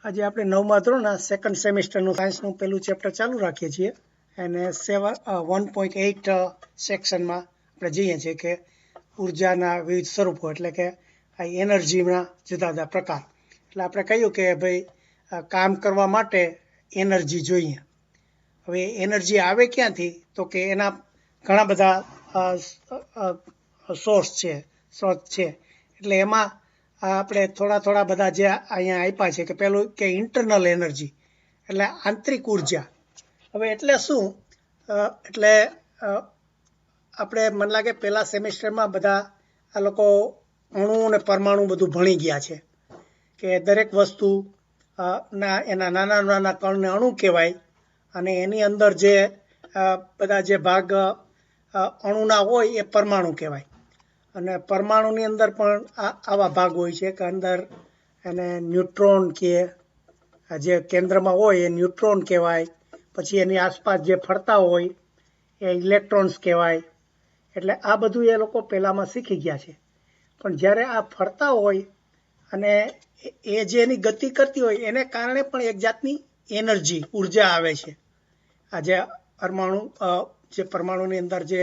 આજે આપણે 9મા ધોરણના સેકન્ડ સેમિસ્ટરનું સાયન્સનું પહેલું ચેપ્ટર ચાલુ રાખીએ છીએ અને 1.8 સેક્શનમાં આપણે જઈએ છીએ કે ઉર્જાના વિવિધ સ્વરૂપો એટલે કે આ એનર્જીના જુદા જુદા પ્રકાર. એટલે આપણે કહ્યું કે ભાઈ કામ કરવા માટે એનર્જી જોઈએ. હવે એનર્જી આવે ક્યાંથી? તો કે એના ઘણા બધા સોર્સ છે, સ્ત્રોત છે. એટલે એમાં આપણે થોડા બધા જે અહીંયા આપ્યા છે કે પહેલું કે ઇન્ટરનલ એનર્જી એટલે આંતરિક ઉર્જા. હવે એટલે શું? એટલે આપણે મને લાગે પહેલા સેમિસ્ટરમાં બધા આ લોકો અણુ અને પરમાણુ બધું ભણી ગયા છે કે દરેક વસ્તુ એના નાના નાના કણને અણુ કહેવાય અને એની અંદર જે બધા જે ભાગ અણુના હોય એ પરમાણુ કહેવાય. અને પરમાણુની અંદર પણ આવા ભાગ હોય છે કે અંદર એને ન્યુટ્રોન કે જે કેન્દ્રમાં હોય એ ન્યુટ્રોન કહેવાય. પછી એની આસપાસ જે ફરતા હોય એ ઇલેક્ટ્રોન્સ કહેવાય. એટલે આ બધું એ લોકો પહેલાંમાં શીખી ગયા છે. પણ જ્યારે આ ફરતા હોય અને એ જે એની ગતિ કરતી હોય એને કારણે પણ એક જાતની એનર્જી ઉર્જા આવે છે. આ જે પરમાણુની અંદર જે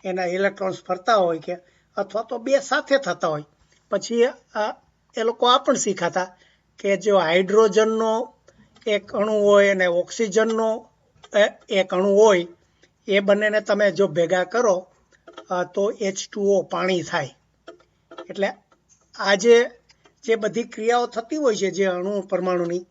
એના ઇલેક્ટ્રોન્સ ફરતા હોય કે અથવા તો બે સાથે થતા હોય. પછી એ લોકો આ પણ શીખાતા કે જો હાઇડ્રોજનનો એક અણુ હોય અને ઓક્સિજનનો એક અણુ હોય એ બંનેને તમે જો ભેગા કરો તો H2O પાણી થાય. એટલે આ જે બધી ક્રિયાઓ થતી હોય છે જે અણુ પરમાણુની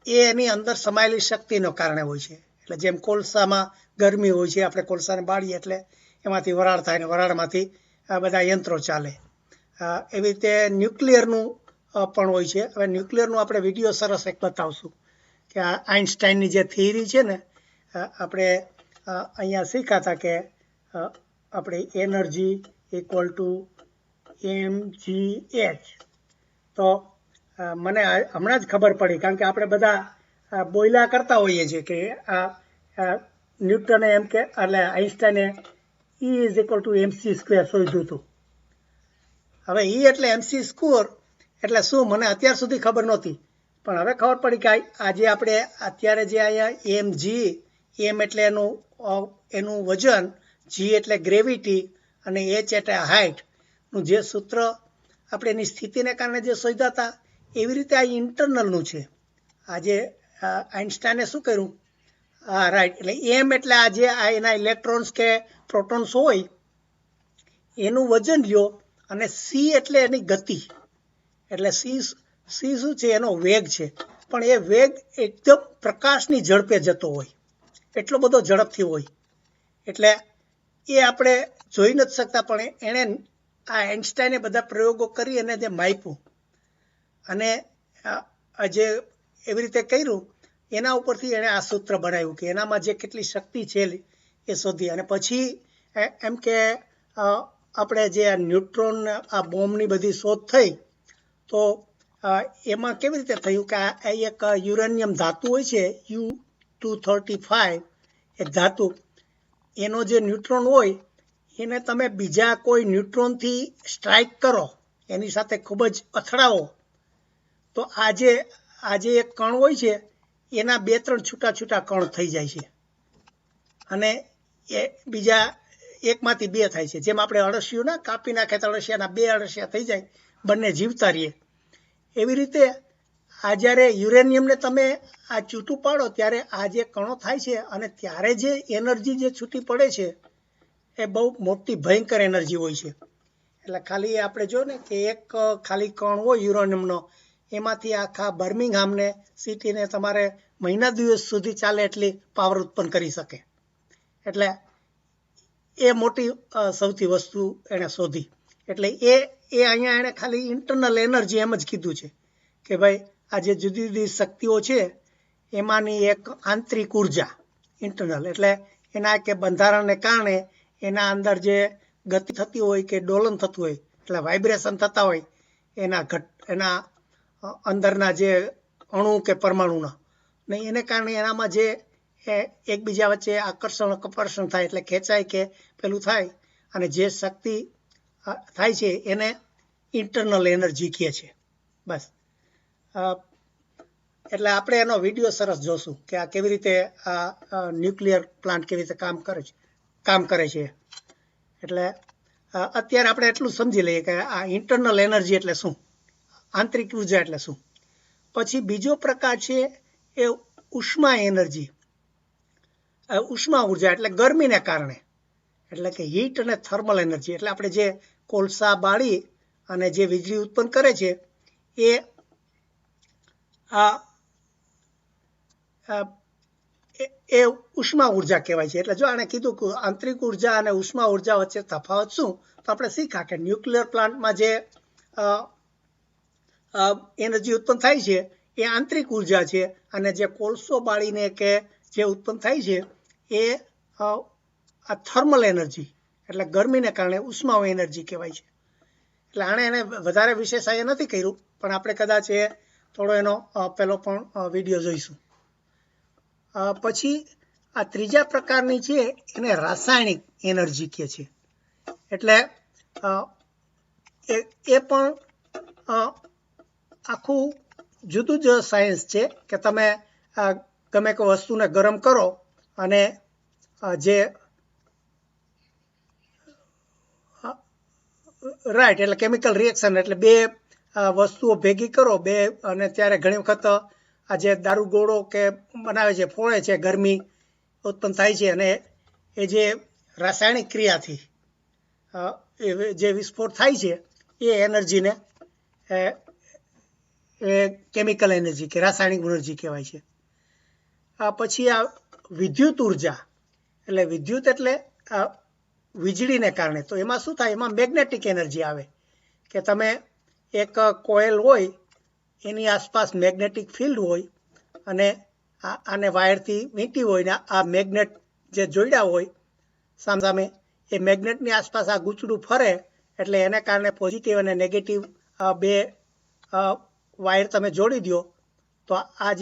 એ એની અંદર સમાયેલી શક્તિનો કારણે હોય છે. એટલે જેમ કોલસામાં ગરમી હોય છે, આપણે કોલસાને બાળીએ એટલે એમાંથી વરાળ થાય ને વરાળમાંથી આ બધા યંત્રો ચાલે. એવી રીતે ન્યુક્લિયરનું પણ હોય છે. હવે ન્યુક્લિયરનું આપણે વિડીયો સરસ એક બતાવશું કે આ આઇન્સ્ટાઈનની જે થિયરી છે ને આપણે અહીંયા શીખાતા કે આપણે એનર્જી ઇક્વલ ટુ mgh. તો મને હમણાં જ ખબર પડી કારણ કે આપણે બધા બોયલા કરતા હોઈએ છીએ કે ન્યૂટને એમ કે એટલે આઇન્સ્ટાઈને E is equal to mc² શોધ્યું હતું. હવે E એટલે mc² એટલે શું મને અત્યાર સુધી ખબર નહોતી, પણ હવે ખબર પડી કે આજે આપણે અત્યારે જે અહીંયા mg, m એટલે એનું વજન, g એટલે ગ્રેવિટી અને h એટલે હાઇટનું જે સૂત્ર આપણે એની સ્થિતિને કારણે જે શોધ્યા હતા એવી રીતે આ ઇન્ટરનલનું છે. આજે આઇન્સ્ટાઈને શું કર્યું? રાઈટ. એટલે એમ એટલે એના ઇલેક્ટ્રોન્સ કે પ્રોટોન્સ હોય એનું વજન લ્યો અને સી એટલે એની ગતિ. એટલે સી શું છે? એનો વેગ છે. પણ એ વેગ એકદમ પ્રકાશની ઝડપે જતો હોય, એટલો બધો ઝડપથી હોય. એટલે એ આપણે જોઈ નથી શકતા, પણ એણે આ આઇન્સ્ટાઈને બધા પ્રયોગો કરી અને જે માપ્યું અને જે એવી રીતે કર્યું એના ઉપરથી એણે આ સૂત્ર બનાવ્યું કે એનામાં જે કેટલી શક્તિ છે એ શોધી. અને પછી એમ કે આપણે જે ન્યુટ્રોન આ બોમ્બની બધી શોધ થઈ તો એમાં કેવી રીતે થયું કે આ એક યુરેનિયમ ધાતુ હોય છે U-235 એ ધાતુ, એનો જે ન્યુટ્રોન હોય એને તમે બીજા કોઈ ન્યુટ્રોનથી સ્ટ્રાઇક કરો, એની સાથે ખૂબ જ અથડાવો તો આજે એક કણ હોય છે એના 2-3 છૂટા છૂટા કણ થઈ જાય છે અને એ બીજા એકમાંથી બે થાય છે. જેમ આપણે અળસિયું કાપી નાખે તો અળસિયાના 2 અળસિયા થઈ જાય, બંને જીવતા રહીએ. એવી રીતે આ જ્યારે યુરેનિયમને તમે આ છૂટું પાડો ત્યારે આ જે કણો થાય છે અને ત્યારે જે એનર્જી જે છૂટી પડે છે એ બહુ મોટી ભયંકર એનર્જી હોય છે. એટલે ખાલી આપણે જો ને કે એક ખાલી કણ હોય યુરેનિયમનો, એમાંથી આખા બર્મિંગહામને સિટીને તમારે મહિના દિવસ સુધી ચાલે એટલી પાવર ઉત્પન્ન કરી શકે. એટલે એ મોટી સૌથી વસ્તુ એણે શોધી. એટલે એ અહીંયા એણે ખાલી ઇન્ટરનલ એનર્જી એમ જ કીધું છે કે ભાઈ આ જે જુદી જુદી શક્તિઓ છે એમાંની એક આંતરિક ઉર્જા ઇન્ટરનલ. એટલે એના કે બંધારણને કારણે એના અંદર જે ગતિ થતી હોય કે ડોલન થતું હોય એટલે વાઇબ્રેશન થતા હોય એના અંદરના જે અણુ કે પરમાણુના ને એને કારણે એનામાં જે એકબીજા વચ્ચે આકર્ષણ થાય એટલે ખેંચાય કે પેલું થાય અને જે શક્તિ થાય છે એને ઇન્ટરનલ એનર્જી કહે છે. બસ એટલે આપણે એનો વિડીયો સરસ જોશું કે આ કેવી રીતે આ ન્યુક્લિયર પ્લાન્ટ કેવી રીતે કામ કરે છે. એટલે અત્યારે આપણે એટલું સમજી લઈએ કે આ ઇન્ટરનલ એનર્જી એટલે શું, આંતરિક ઉર્જા એટલે શું. પછી બીજો પ્રકાર છે એ ઉષ્મા એનર્જી. ઉષ્મા ઉર્જા એટલે ગરમીને કારણે, એટલે કે હીટ અને થર્મલ એનર્જી. એટલે આપણે જે કોલસા બાળી અને જે વીજળી ઉત્પન્ન કરે છે એ ઉષ્મા ઉર્જા કહેવાય છે. એટલે જો આને કીધું કે આંતરિક ઉર્જા અને ઉષ્મા ઉર્જા વચ્ચે તફાવત શું, તો આપણે શીખ્યા કે ન્યુક્લિયર પ્લાન્ટમાં જે એનર્જી ઉત્પન્ન થાય છે એ આંતરિક ઉર્જા છે, અને જે કોલસો બાળીને કે જે ઉત્પન્ન થાય છે એ આ થર્મલ એનર્જી એટલે ગરમીને કારણે ઉષ્મા એનર્જી કહેવાય છે. એટલે આણે એને વધારે વિશેષ અહીંયા નથી કર્યું, પણ આપણે કદાચ એ થોડો એનો પેલો પણ વિડીયો જોઈશું. પછી આ ત્રીજા પ્રકારની છે એને રાસાયણિક એનર્જી કહે છે. એટલે એ પણ આખું જુદું જ સાયન્સ છે કે તમે ગમે તે વસ્તુને ગરમ કરો અને જે રાઈટ એટલે કેમિકલ રિએક્શન, એટલે બે વસ્તુઓ ભેગી કરો બે, અને ત્યારે ઘણી વખત આ જે દારૂ ગોળો કે બનાવે છે, ફોડે છે, ગરમી ઉત્પન્ન થાય છે, અને એ જે રાસાયણિક ક્રિયાથી જે વિસ્ફોટ થાય છે એ એનર્જીને એ કેમિકલ એનર્જી કે રાસાયણિક એનર્જી કહેવાય છે. પછી આ વિદ્યુત ઉર્જા, એટલે વિદ્યુત એટલે વીજળીને કારણે. તો એમાં શું થાય, એમાં મેગ્નેટિક એનર્જી આવે કે તમે એક કોઇલ હોય એની આસપાસ મેગ્નેટિક ફિલ્ડ હોય, અને આને વાયરથી વીંટી હોય ને આ મેગ્નેટ જે જોડ્યા હોય સામે એ મેગ્નેટની આસપાસ આ ગૂંચડું ફરે, એટલે એને કારણે પોઝિટિવ અને નેગેટિવ બે વાયર તમે જોડી દો તો આ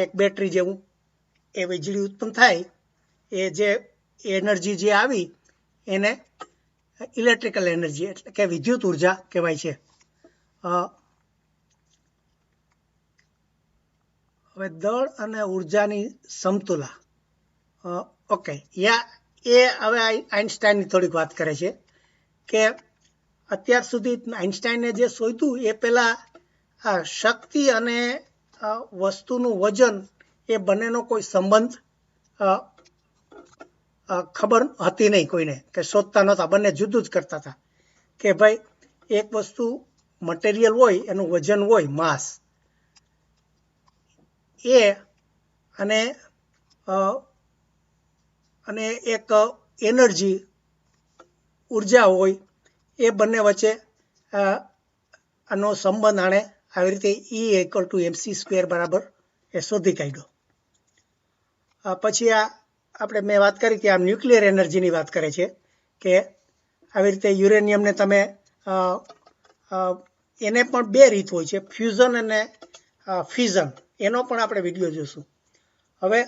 એક બેટરી જેવું એ વીજળી ઉત્પન્ન થાય. એ જે એનર્જી જે આવી એને ઇલેક્ટ્રિકલ એનર્જી એટલે કે વિદ્યુત ઉર્જા કહેવાય છે. હવે દળ અને ઉર્જાની સમતુલા. ઓકે, એ હવે આઇન્સ્ટાઈનની થોડીક વાત કરે છે કે અત્યાર સુધી આઇન્સ્ટાઈને જે શોધ્યું એ પહેલા શક્તિ અને વસ્તુનું વજન એ બંનેનો કોઈ સંબંધ ખબર હતી નહીં કોઈને, કે શોધતા નહોતા, બંને જુદું જ કરતા હતા. કે ભાઈ એક વસ્તુ મટીરિયલ હોય એનું વજન હોય માસ, એ અને એક એનર્જી ઉર્જા હોય, એ બંને વચ્ચે આનો સંબંધ આણે આવી રીતે E=mc² બરાબર એ શોધી કાઢ્યો. પછી આપણે મેં વાત કરી કે આ ન્યુક્લિયર એનર્જીની વાત કરે છે કે આવી રીતે યુરેનિયમને તમે એને પણ બે રીત હોય છે, ફ્યુઝન અને ફિઝન. એનો પણ આપણે વિડીયો જોઈશું. હવે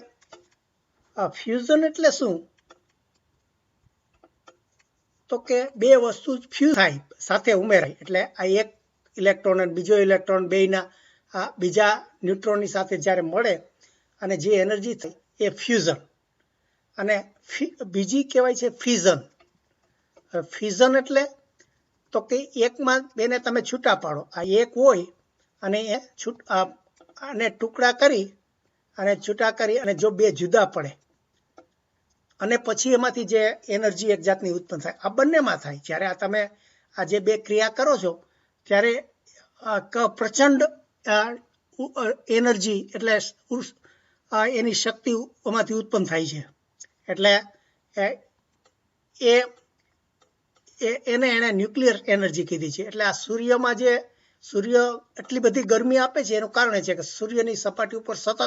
ફ્યુઝન એટલે શું, તો કે બે વસ્તુ ફ્યુઝ થાય સાથે ઉમેરાય, એટલે આ એક ઇલેક્ટ્રોન અને બીજો ઇલેક્ટ્રોન બેયના બીજા ન્યુટ્રોનની સાથે જ્યારે મળે અને જે એનર્જી થાય એ ફ્યુઝન. અને બીજી કહેવાય છે ફિઝન. ફિઝન એટલે તો કે એકમાં બેને તમે છૂટા પાડો, આ એક હોય અને આને ટુકડા કરી અને છૂટા કરી અને જો બે જુદા પડે અને પછી એમાંથી જે એનર્જી એક જાતની ઉત્પન્ન થાય, આ બંનેમાં થાય. જ્યારે આ તમે આ જે બે ક્રિયા કરો છો ત્યારે પ્રચંડ એનર્જી એટલે એની શક્તિ એમાંથી ઉત્પન્ન થાય છે. એટલે એને ન્યુક્લિયર એનર્જી કીધી છે. એટલે આ સૂર્યમાં જે સૂર્ય એટલી બધી ગરમી આપે છે એનું કારણ છે કે સૂર્યની સપાટી ઉપર સતત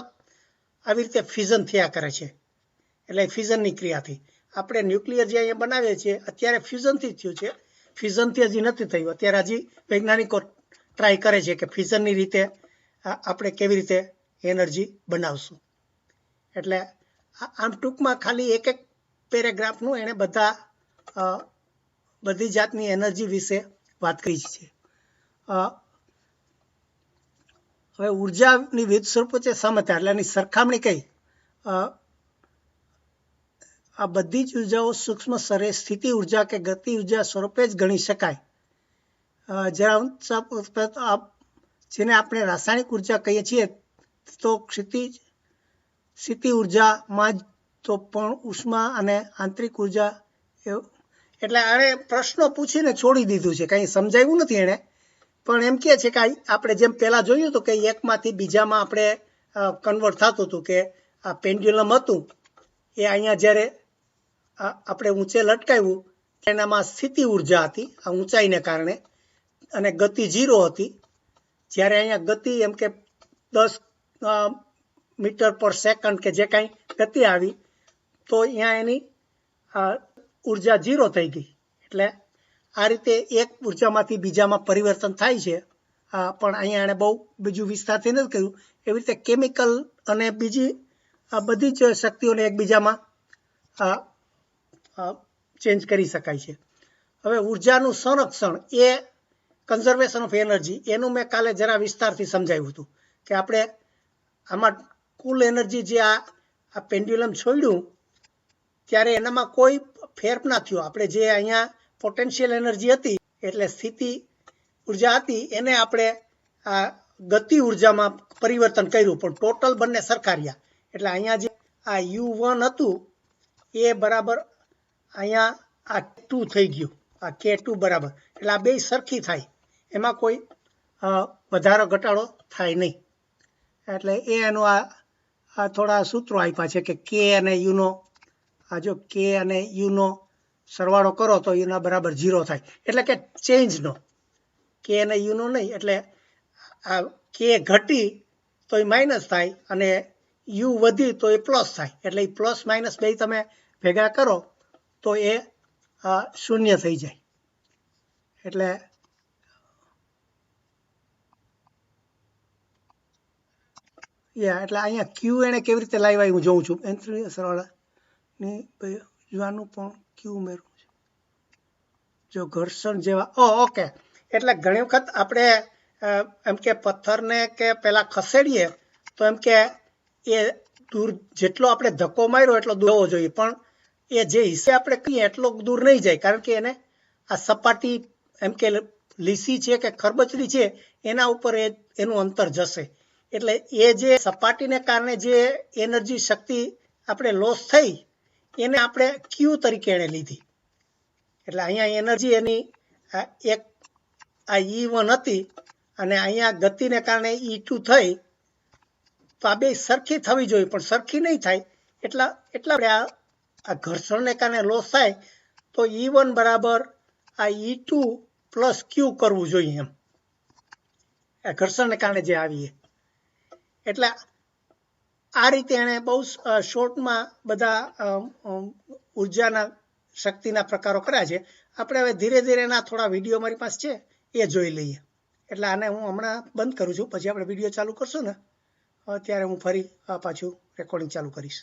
આવી રીતે ફિઝન થયા કરે છે. એટલે ફિઝનની ક્રિયાથી આપણે ન્યુક્લિયર જે અહીંયા બનાવીએ છીએ અત્યારે ફ્યુઝનથી જ થયું છે, ફિઝનથી હજી નથી થયું. અત્યારે હજી વૈજ્ઞાનિકો ટ્રાય કરે છે કે ફિઝનની રીતે આપણે કેવી રીતે એનર્જી બનાવશું. એટલે આમ ટૂંકમાં ખાલી એક પેરેગ્રાફનું એણે બધી જાતની એનર્જી વિશે વાત કરી છે. હવે ઉર્જાની વિવિધ સ્વરૂપો છે સમજતા એટલે એની સરખામણી કઈ આ બધી જ ઉર્જાઓ સૂક્ષ્મ સ્તરે સ્થિતિ ઉર્જા કે ગતિ ઉર્જા સ્વરૂપે જ ગણી શકાય. જેને આપણે રાસાયણિક ઉર્જા કહીએ છીએ તો સ્થિતિ ઉર્જામાં જ તો પણ ઉષ્મા અને આંતરિક ઉર્જા એટલે આને પ્રશ્નો પૂછીને છોડી દીધું છે, કંઈ સમજાવ્યું નથી એણે, પણ એમ કહે છે કે આપણે જેમ પહેલાં જોયું હતું કે એકમાંથી બીજામાં આપણે કન્વર્ટ થતું હતું કે આ પેન્ડ્યુલમ હતું એ અહીંયા જ્યારે આપણે ઊંચે લટકાવ્યું એનામાં સ્થિતિ ઉર્જા હતી આ ઊંચાઈને કારણે અને ગતિ 0 હતી. જ્યારે અહીંયા ગતિ એમ કે 10 મીટર પર સેકન્ડ કે જે કાંઈ ગતિ આવી તો અહીંયા એની ઉર્જા 0 થઈ ગઈ. એટલે આ રીતે એક ઉર્જામાંથી બીજામાં પરિવર્તન થાય છે. પણ અહીંયા એણે બહુ બીજું વિસ્તારથી નથી કહ્યું. એવી રીતે કેમિકલ અને બીજી આ બધી જ શક્તિઓને એકબીજામાં ચેન્જ કરી શકાય છે. હવે ઉર્જાનું સંરક્ષણ એ કન્ઝર્વેશન ઓફ એનર્જી એનું મેં કાલે જરા વિસ્તારથી સમજાવ્યું હતું કે આપણે આમાં કુલ એનર્જી જે આ પેન્ડ્યુલમ છોડ્યું ત્યારે એનામાં કોઈ ફેર ના થયો. આપણે જે અહીંયા પોટેન્શિયલ એનર્જી હતી એટલે સ્થિતિ ઉર્જા હતી એને આપણે આ ગતિ ઉર્જામાં પરિવર્તન કર્યું પણ ટોટલ બંને સરખા રહ્યા. એટલે અહીંયા જે આ U1 હતું એ બરાબર અહીંયા આ 2 થઈ ગયું, આ K2 બરાબર. એટલે આ બે સરખી થાય, એમાં કોઈ વધારો ઘટાડો થાય નહીં. એટલે એનું આ થોડા સૂત્રો આપ્યા છે કે કે અને યુનો આ જો કે અને યુનો સરવાળો કરો તો યુના બરાબર 0 થાય. એટલે કે ચેન્જનો કે અને યુનો નહીં. એટલે આ કે ઘટી તો એ માઇનસ થાય અને યુ વધી તો એ પ્લસ થાય. એટલે એ પ્લસ માઇનસ બે તમે ભેગા કરો તો એ શૂન્ય થઈ જાય. એટલે એટલે અહીંયા ક્યુ એણે કેવી રીતે લાવ્યા હું જોઉં છું. એન્થ્રી સરવાળાની જોવાનું પણ ક્યુ ઉમેરવું છે જો ઘર્ષણ જેવા. ઓકે. એટલે ઘણી વખત આપણે એમ કે પથ્થરને કે પેલા ખસેડીએ તો એમ કે એ દૂર જેટલો આપણે ધક્કો માર્યો એટલો દૂર હોવો જોઈએ, પણ એ જે હિસ્સે આપણે કહીએ એટલો દૂર નહીં જાય કારણ કે એને આ સપાટી એમ કે લીસી છે કે ખરબચડી છે એના ઉપર એનું અંતર જશે. એટલે એ જે સપાટીને કારણે જે એનર્જી શક્તિ આપણે લોસ થઈ એને આપણે ક્યુ તરીકે એને લીધી. એટલે અહીંયા એનર્જી એની એક આ E1 હતી અને અહીંયા ગતિને કારણે E2 થઈ તો આ બે સરખી થવી જોઈએ પણ સરખી નહીં થાય. એટલા આ ઘર્ષણને કારણે લોસ થાય તો E1 બરાબર આ E2 પ્લસ ક્યુ કરવું જોઈએ એમ આ ઘર્ષણને કારણે જે આવીએ. એટલે આ રીતે એણે બહુ શોર્ટમાં બધા ઉર્જાના શક્તિના પ્રકારો કર્યા છે. આપણે હવે ધીરે ધીરે એના થોડા વિડીયો મારી પાસે છે એ જોઈ લઈએ. એટલે આને હું હમણાં બંધ કરું છું, પછી આપણે વિડીયો ચાલુ કરશું ને ત્યારે હું ફરી પાછું રેકોર્ડિંગ ચાલુ કરીશ.